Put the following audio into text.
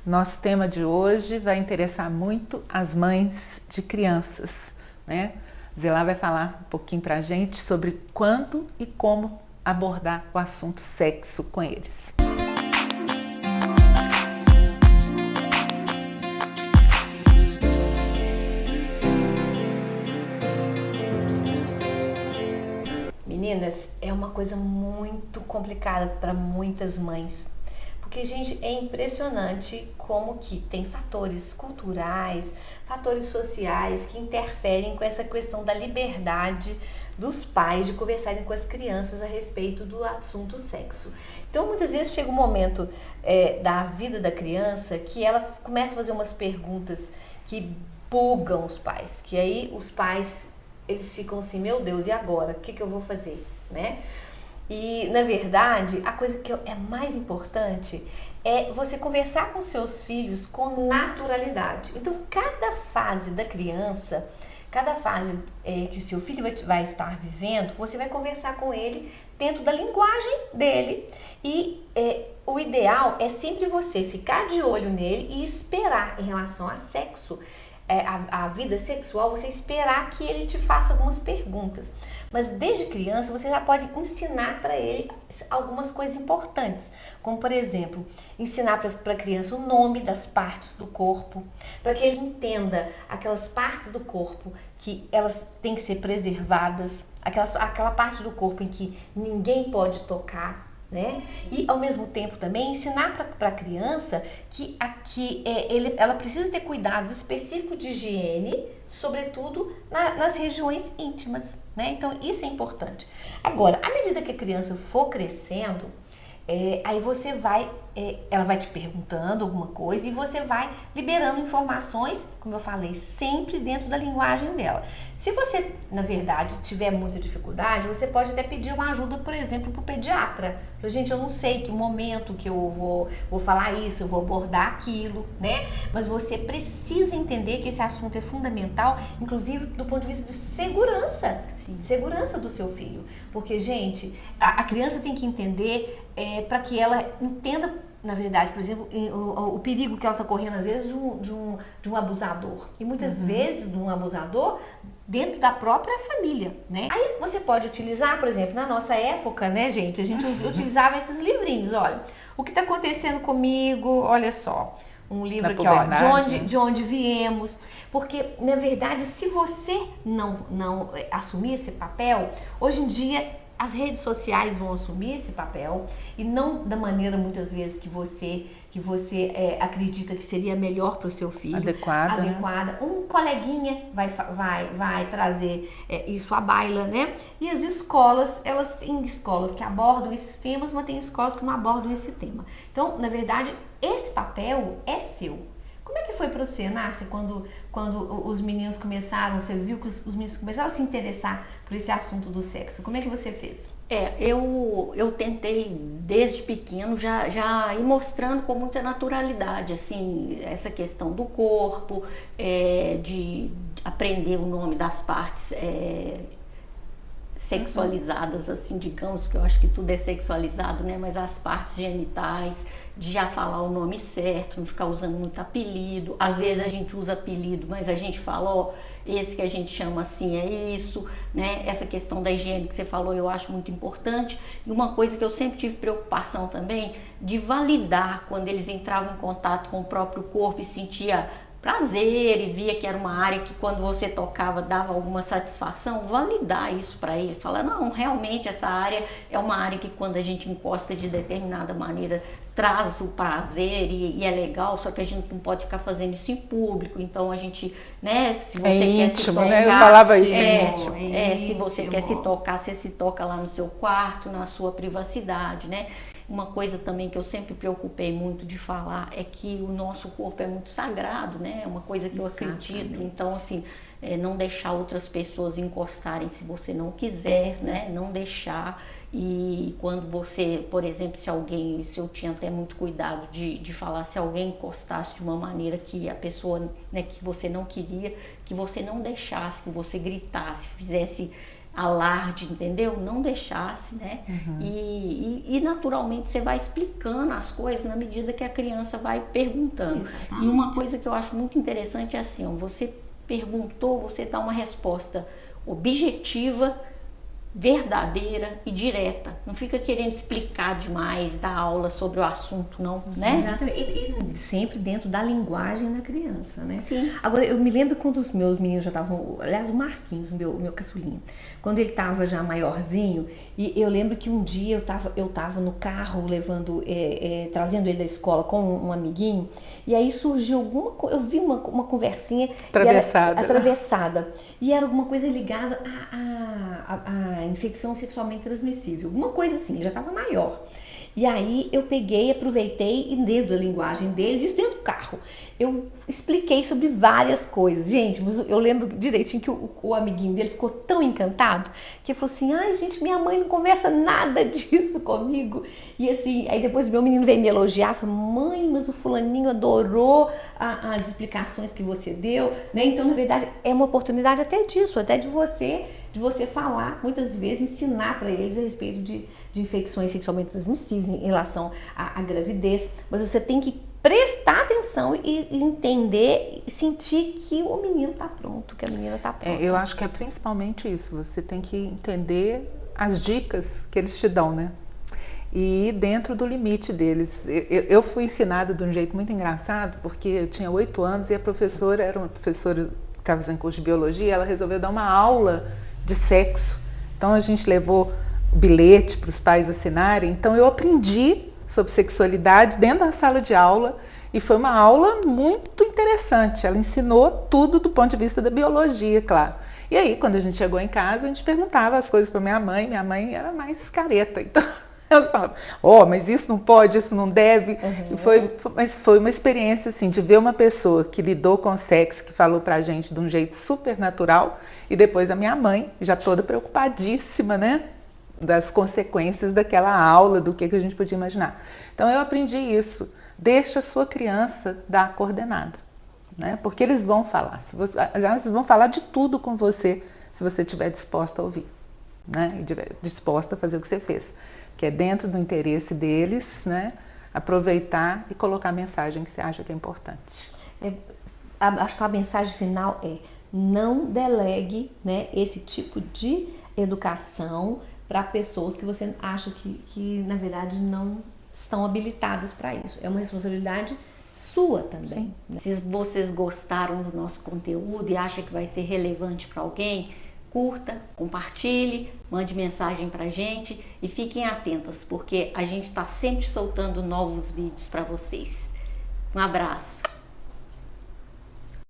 Nosso tema de hoje vai interessar muito as mães de crianças, né? Zilá vai falar um pouquinho pra gente sobre quando e como abordar o assunto sexo com eles. Meninas, é uma coisa muito complicada para muitas mães, porque, gente, é impressionante como que tem fatores culturais, fatores sociais que interferem com essa questão da liberdade dos pais de conversarem com as crianças a respeito do assunto sexo. Então, muitas vezes chega um momento da vida da criança que ela começa a fazer umas perguntas que bugam os pais, que aí os pais eles ficam assim, meu Deus, e agora? O que eu vou fazer? Né? E, na verdade, a coisa que é mais importante é você conversar com seus filhos com naturalidade. Então, cada fase da criança, cada fase que o seu filho vai estar vivendo, você vai conversar com ele dentro da linguagem dele. E o ideal é sempre você ficar de olho nele e esperar em relação a sexo, a vida sexual, você esperar que ele te faça algumas perguntas. Mas desde criança você já pode ensinar para ele algumas coisas importantes, como por exemplo, ensinar para a criança o nome das partes do corpo, para que ele entenda aquelas partes do corpo que elas têm que ser preservadas, aquela parte do corpo em que ninguém pode tocar, né? E ao mesmo tempo também ensinar para a criança que ela precisa ter cuidados específicos de higiene, sobretudo nas regiões íntimas, né? Então isso é importante. Agora, à medida que a criança for crescendo, aí você ela vai te perguntando alguma coisa e você vai liberando informações, como eu falei, sempre dentro da linguagem dela. Se você, na verdade, tiver muita dificuldade, você pode até pedir uma ajuda, por exemplo, para o pediatra. Gente, eu não sei que momento que eu vou falar isso, eu vou abordar aquilo, né? Mas você precisa entender que esse assunto é fundamental, inclusive do ponto de vista de segurança. Sim. Segurança do seu filho. Porque, gente, a criança tem que entender para que ela entenda, na verdade, por exemplo, o perigo que ela está correndo, às vezes, de um abusador. E muitas vezes, de um abusador dentro da própria família, né? Aí você pode utilizar, por exemplo, na nossa época, né, gente? A gente utilizava esses livrinhos, olha. O que está acontecendo comigo? Olha só. Um livro aqui, ó, de onde viemos. Porque, na verdade, se você não assumir esse papel, hoje em dia as redes sociais vão assumir esse papel e não da maneira, muitas vezes, que você acredita que seria melhor para o seu filho. Adequada. Né? Um coleguinha vai trazer isso à baila, né? E as escolas, elas têm escolas que abordam esses temas, mas tem escolas que não abordam esse tema. Então, na verdade, esse papel é seu. Como é que foi para você, Nárcia, quando os meninos começaram, você viu que os meninos começaram a se interessar por esse assunto do sexo? Como é que você fez? Eu tentei desde pequeno já ir mostrando com muita naturalidade, assim, essa questão do corpo, de aprender o nome das partes sexualizadas, assim, digamos, que eu acho que tudo é sexualizado, né? Mas as partes genitais, de já falar o nome certo, não ficar usando muito apelido. Às vezes a gente usa apelido, mas a gente fala, esse que a gente chama assim é isso, né? Essa questão da higiene que você falou eu acho muito importante. E uma coisa que eu sempre tive preocupação também, de validar quando eles entravam em contato com o próprio corpo e sentia prazer e via que era uma área que quando você tocava dava alguma satisfação, validar isso para eles, falar, não, realmente essa área é uma área que quando a gente encosta de determinada maneira traz o prazer e é legal, só que a gente não pode ficar fazendo isso em público, então a gente, né, se você quer íntimo, se tocar, né? Eu falava isso, se você quer se tocar, você se toca lá no seu quarto, na sua privacidade, né? Uma coisa também que eu sempre preocupei muito de falar é que o nosso corpo é muito sagrado, né? É uma coisa que eu acredito. Então, assim, não deixar outras pessoas encostarem se você não quiser, né? Não deixar. E quando você, por exemplo, se eu tinha até muito cuidado de falar, se alguém encostasse de uma maneira que a pessoa, né, que você não queria, que você não deixasse, que você gritasse, fizesse alarde, entendeu? Não deixasse, né? E naturalmente você vai explicando as coisas na medida que a criança vai perguntando. E uma coisa que eu acho muito interessante é assim, ó, você perguntou, você dá uma resposta objetiva, verdadeira e direta. Não fica querendo explicar demais, dar aula sobre o assunto, não, né? Exatamente. E sempre dentro da linguagem da criança, né? Sim. Agora, eu me lembro quando os meus meninos já estavam... Aliás, o Marquinhos, o meu caçulinha. Quando ele estava já maiorzinho, e eu lembro que um dia eu tava no carro levando, trazendo ele da escola com um amiguinho, e aí surgiu alguma coisa, eu vi uma conversinha atravessada, e era alguma coisa ligada à infecção sexualmente transmissível, alguma coisa assim, já estava maior. E aí eu peguei, aproveitei e dentro da linguagem deles, isso dentro do carro, eu expliquei sobre várias coisas. Gente, mas eu lembro direitinho que o amiguinho dele ficou tão encantado que ele falou assim, ai gente, minha mãe não conversa nada disso comigo. E assim, aí depois o meu menino veio me elogiar, falou, mãe, mas o fulaninho adorou as explicações que você deu, né? Então, na verdade, é uma oportunidade até disso, até de você falar, muitas vezes, ensinar para eles a respeito de infecções sexualmente transmissíveis em relação à gravidez, mas você tem que prestar atenção e entender e sentir que o menino está pronto, que a menina está pronta. Eu acho que é principalmente isso, você tem que entender as dicas que eles te dão, né? E ir dentro do limite deles. Eu fui ensinada de um jeito muito engraçado, porque eu tinha 8 anos e a professora era uma professora que estava fazendo curso de biologia, ela resolveu dar uma aula de sexo. Então a gente levou o bilhete para os pais assinarem. Então eu aprendi sobre sexualidade dentro da sala de aula e foi uma aula muito interessante. Ela ensinou tudo do ponto de vista da biologia, claro. E aí, quando a gente chegou em casa, a gente perguntava as coisas para minha mãe era mais careta. Então ela falava, mas isso não pode, isso não deve. Mas foi uma experiência assim, de ver uma pessoa que lidou com sexo, que falou pra gente de um jeito super natural, e depois a minha mãe, já toda preocupadíssima, né? Das consequências daquela aula, do que a gente podia imaginar. Então eu aprendi isso. Deixa a sua criança dar a coordenada, né? Porque eles vão falar. Eles vão falar de tudo com você, se você estiver disposta a ouvir, né? E estiver disposta a fazer o que você fez, que é dentro do interesse deles, né? Aproveitar e colocar a mensagem que você acha que é importante. Acho que a mensagem final é: não delegue, né, esse tipo de educação para pessoas que você acha que na verdade não estão habilitadas para isso. É uma responsabilidade sua também. Né? Se vocês gostaram do nosso conteúdo e acham que vai ser relevante para alguém, curta, compartilhe, mande mensagem pra gente e fiquem atentas, porque a gente está sempre soltando novos vídeos para vocês. Um abraço!